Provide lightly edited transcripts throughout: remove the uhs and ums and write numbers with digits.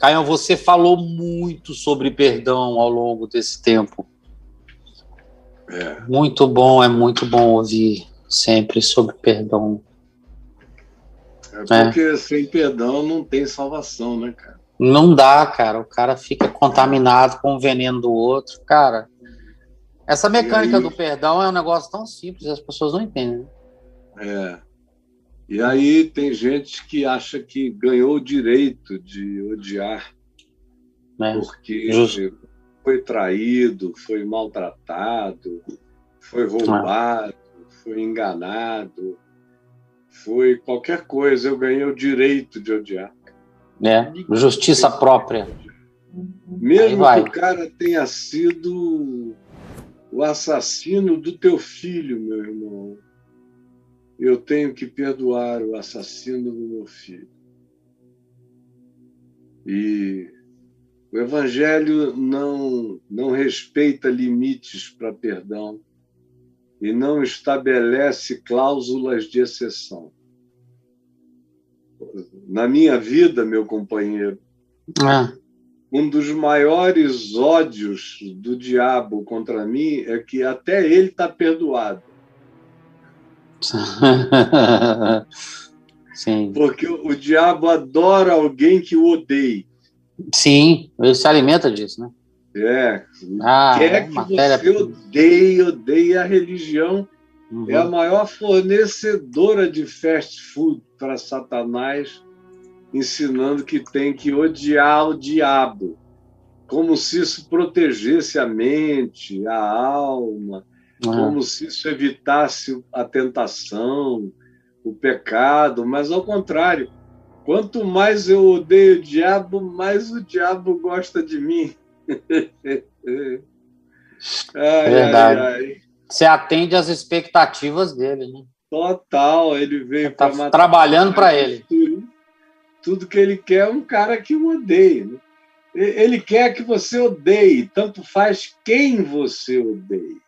Caio, você falou muito sobre perdão ao longo desse tempo. Muito bom, é muito bom ouvir sempre sobre perdão. Porque sem perdão não tem salvação, né, cara? Não dá, cara. O cara fica contaminado com o veneno do outro. Cara, essa mecânica do perdão é um negócio tão simples, as pessoas não entendem. E aí tem gente que acha que ganhou o direito de odiar, porque foi traído, foi maltratado, foi roubado, foi enganado, foi qualquer coisa. Eu ganhei o direito de odiar. Justiça própria. Mesmo que o cara tenha sido o assassino do teu filho, meu irmão, eu tenho que perdoar o assassino do meu filho. E o Evangelho não respeita limites para perdão e não estabelece cláusulas de exceção. Na minha vida, meu companheiro, um dos maiores ódios do diabo contra mim é que até ele está perdoado. Sim. Porque o diabo adora alguém que o odeie. Sim, ele se alimenta disso, né? Quer que você odeie a religião. É a maior fornecedora de fast food para Satanás, ensinando que tem que odiar o diabo, como se isso protegesse a mente, a alma, como se isso evitasse a tentação, o pecado, mas ao contrário, quanto mais eu odeio o diabo, mais o diabo gosta de mim. Verdade. Você atende às expectativas dele, né? Total, ele veio para matar. Trabalhando para ele. Tudo que ele quer é um cara que o odeie. Né? Ele quer que você odeie, tanto faz quem você odeie.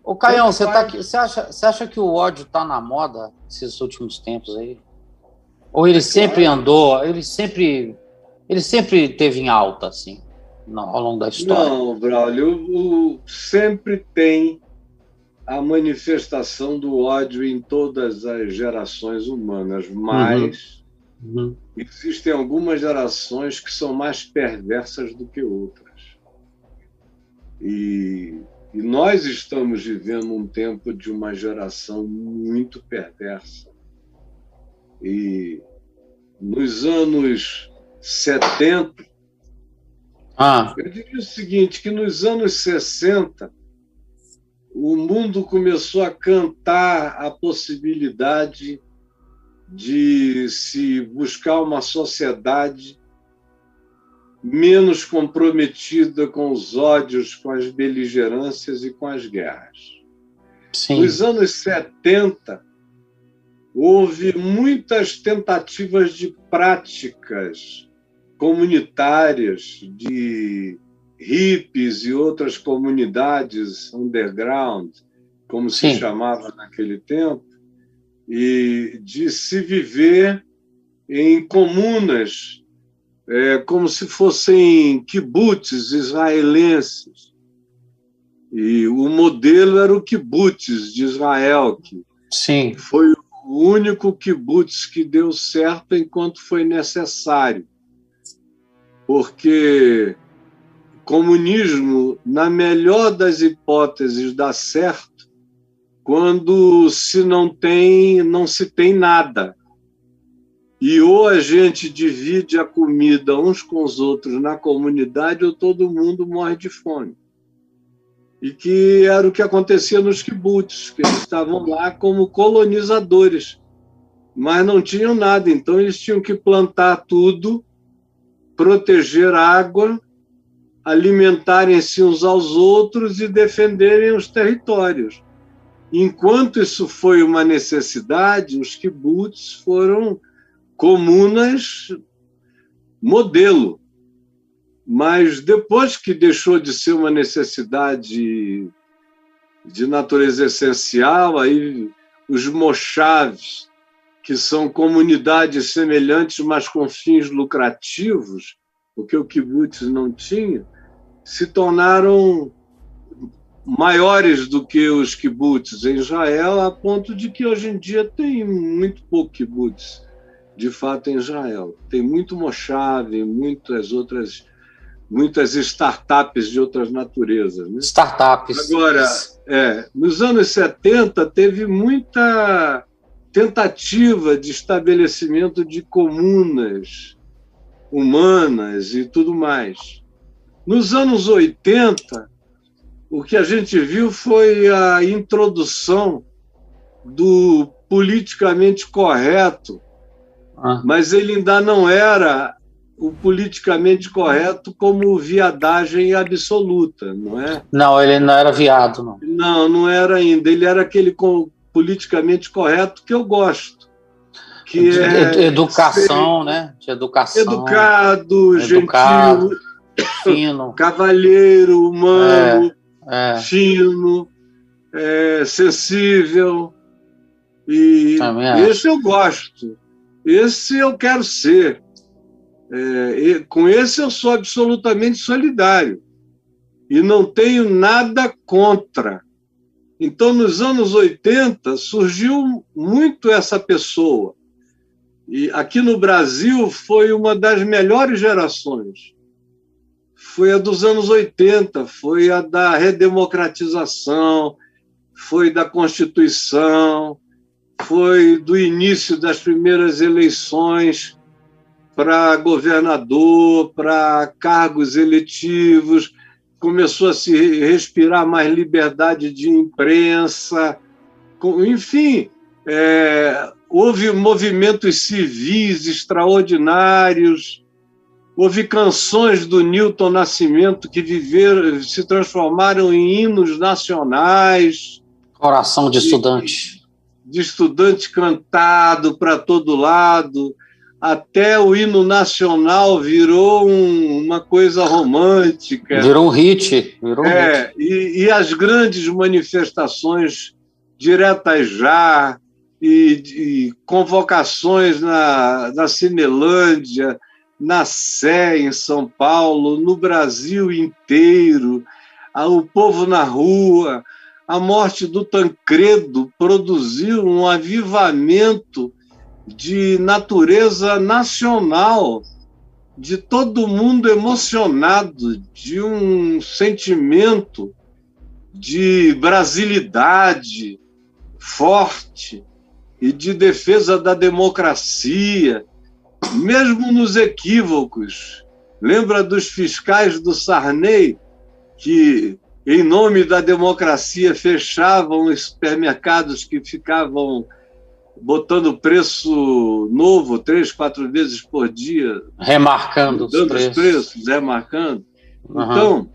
Ô, Caião, você acha que o ódio está na moda esses últimos tempos aí? Ou ele sempre andou, ele sempre teve em alta, assim, ao longo da história? Não, Braulio, sempre tem a manifestação do ódio em todas as gerações humanas, mas existem algumas gerações que são mais perversas do que outras. E nós estamos vivendo um tempo de uma geração muito perversa. E nos anos 70, eu diria o seguinte, que nos anos 60, o mundo começou a cantar a possibilidade de se buscar uma sociedade menos comprometida com os ódios, com as beligerâncias e com as guerras. Sim. Nos anos 70, houve muitas tentativas de práticas comunitárias, de hippies e outras comunidades underground, como se chamava naquele tempo, e de se viver em comunas, como se fossem kibbutz israelenses. E o modelo era o kibbutz de Israel, que foi o único kibbutz que deu certo enquanto foi necessário. Porque comunismo, na melhor das hipóteses, dá certo quando não se tem nada. E ou a gente divide a comida uns com os outros na comunidade, ou todo mundo morre de fome. E que era o que acontecia nos kibbutz, que eles estavam lá como colonizadores, mas não tinham nada, então eles tinham que plantar tudo, proteger a água, alimentarem-se uns aos outros e defenderem os territórios. Enquanto isso foi uma necessidade, os kibbutz foram comunas modelo. Mas depois que deixou de ser uma necessidade de natureza essencial, aí os moshavs, que são comunidades semelhantes, mas com fins lucrativos, porque o kibbutz não tinha, se tornaram maiores do que os kibbutz em Israel, a ponto de que hoje em dia tem muito pouco kibbutz, de fato, em Israel. Tem muito moshav, muitas startups de outras naturezas. Né? Startups. Agora, nos anos 70, teve muita tentativa de estabelecimento de comunas humanas e tudo mais. Nos anos 80, o que a gente viu foi a introdução do politicamente correto, mas ele ainda não era o politicamente correto como viadagem absoluta, não é? Não, ele não era viado, não. Não, não era ainda. Ele era aquele politicamente correto que eu gosto. Que educação, né? De educação. Educado, gentil, fino, cavalheiro, humano, fino, sensível. E esse eu gosto. Esse eu quero ser. Com esse eu sou absolutamente solidário. E não tenho nada contra. Então, nos anos 80, surgiu muito essa pessoa. E aqui no Brasil foi uma das melhores gerações. Foi a dos anos 80, foi a da redemocratização, foi da Constituição, foi do início das primeiras eleições para governador, para cargos eletivos, começou a se respirar mais liberdade de imprensa, enfim, houve movimentos civis extraordinários, houve canções do Newton Nascimento que se transformaram em hinos nacionais. Coração de estudante. De estudante cantado para todo lado. Até o hino nacional virou uma coisa romântica. Virou um hit. E as grandes manifestações diretas já, e convocações na Cinelândia, na Sé, em São Paulo, no Brasil inteiro, o povo na rua. A morte do Tancredo produziu um avivamento de natureza nacional, de todo mundo emocionado, de um sentimento de brasilidade forte e de defesa da democracia, mesmo nos equívocos. Lembra dos fiscais do Sarney, que, em nome da democracia, fechavam os supermercados que ficavam botando preço novo 3, 4 vezes por dia. Remarcando os preços. Remarcando. Então,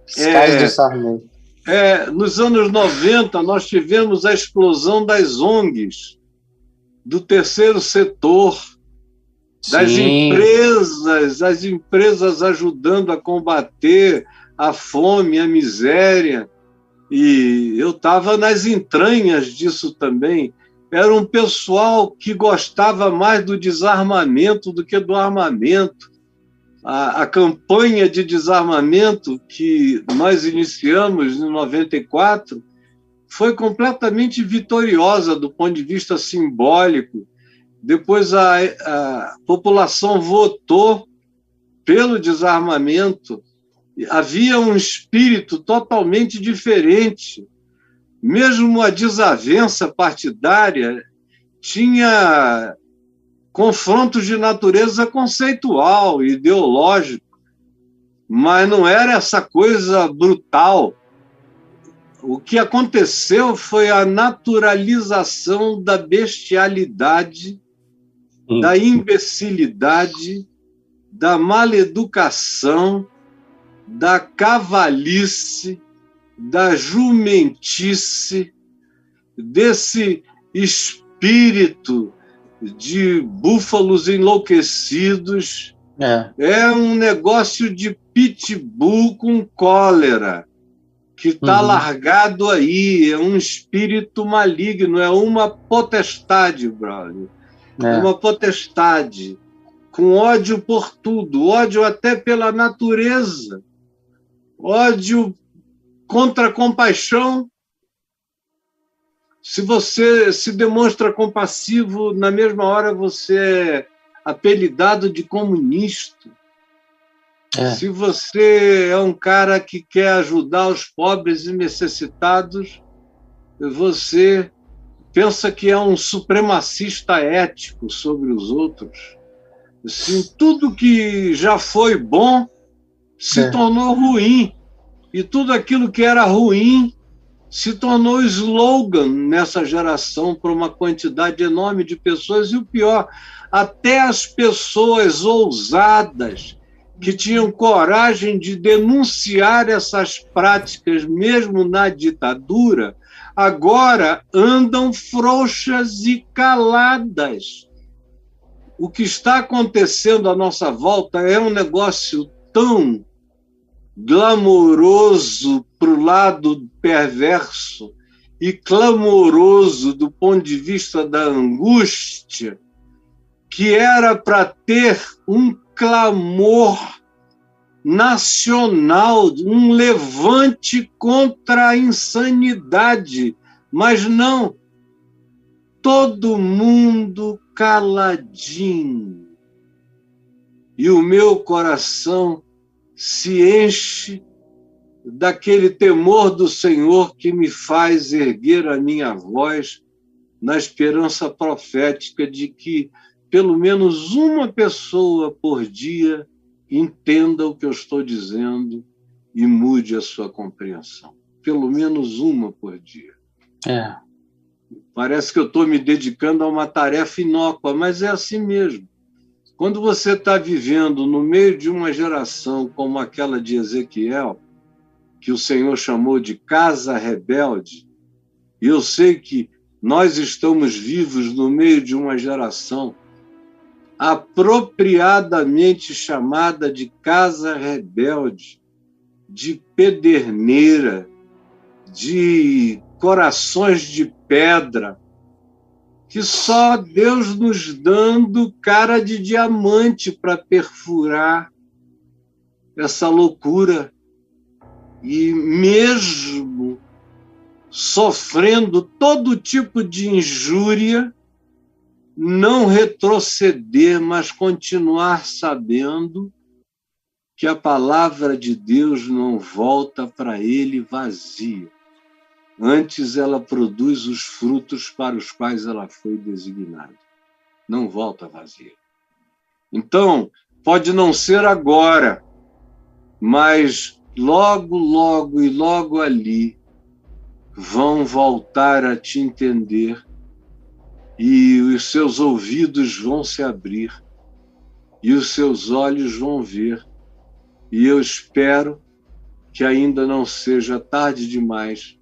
fiscais do Sarney. Nos anos 90, nós tivemos a explosão das ONGs, do terceiro setor, das empresas, as empresas ajudando a combater a fome, a miséria. E eu estava nas entranhas disso também. Era um pessoal que gostava mais do desarmamento do que do armamento. A campanha de desarmamento que nós iniciamos em 94 foi completamente vitoriosa do ponto de vista simbólico. Depois a população votou pelo desarmamento. Havia um espírito totalmente diferente. Mesmo a desavença partidária tinha confrontos de natureza conceitual, ideológico, mas não era essa coisa brutal. O que aconteceu foi a naturalização da bestialidade, da imbecilidade, da maleducação, da cavalice, da jumentice, desse espírito de búfalos enlouquecidos. É um negócio de pitbull com cólera, que está largado aí, é um espírito maligno, é uma potestade, brother. É uma potestade, com ódio por tudo, ódio até pela natureza, ódio contra a compaixão. Se você se demonstra compassivo, na mesma hora você é apelidado de comunista. Se você é um cara que quer ajudar os pobres e necessitados, você pensa que é um supremacista ético sobre os outros. Assim, tudo que já foi bom se tornou ruim. E tudo aquilo que era ruim se tornou slogan nessa geração para uma quantidade enorme de pessoas. E o pior, até as pessoas ousadas que tinham coragem de denunciar essas práticas, mesmo na ditadura, agora andam frouxas e caladas. O que está acontecendo à nossa volta é um negócio tão glamouroso para o lado perverso e clamoroso do ponto de vista da angústia, que era para ter um clamor nacional, um levante contra a insanidade, mas não, todo mundo caladinho. E o meu coração se enche daquele temor do Senhor que me faz erguer a minha voz na esperança profética de que pelo menos uma pessoa por dia entenda o que eu estou dizendo e mude a sua compreensão. Pelo menos uma por dia. Parece que eu estou me dedicando a uma tarefa inócua, mas é assim mesmo. Quando você está vivendo no meio de uma geração como aquela de Ezequiel, que o Senhor chamou de casa rebelde, e eu sei que nós estamos vivos no meio de uma geração apropriadamente chamada de casa rebelde, de pederneira, de corações de pedra, que só Deus nos dando cara de diamante para perfurar essa loucura. E mesmo sofrendo todo tipo de injúria, não retroceder, mas continuar sabendo que a palavra de Deus não volta para ele vazia. Antes ela produz os frutos para os quais ela foi designada. Não volta vazia. Então, pode não ser agora, mas logo, logo e logo ali vão voltar a te entender e os seus ouvidos vão se abrir e os seus olhos vão ver. E eu espero que ainda não seja tarde demais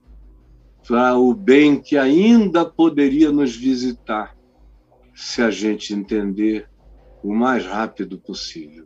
para o bem que ainda poderia nos visitar, se a gente entender o mais rápido possível.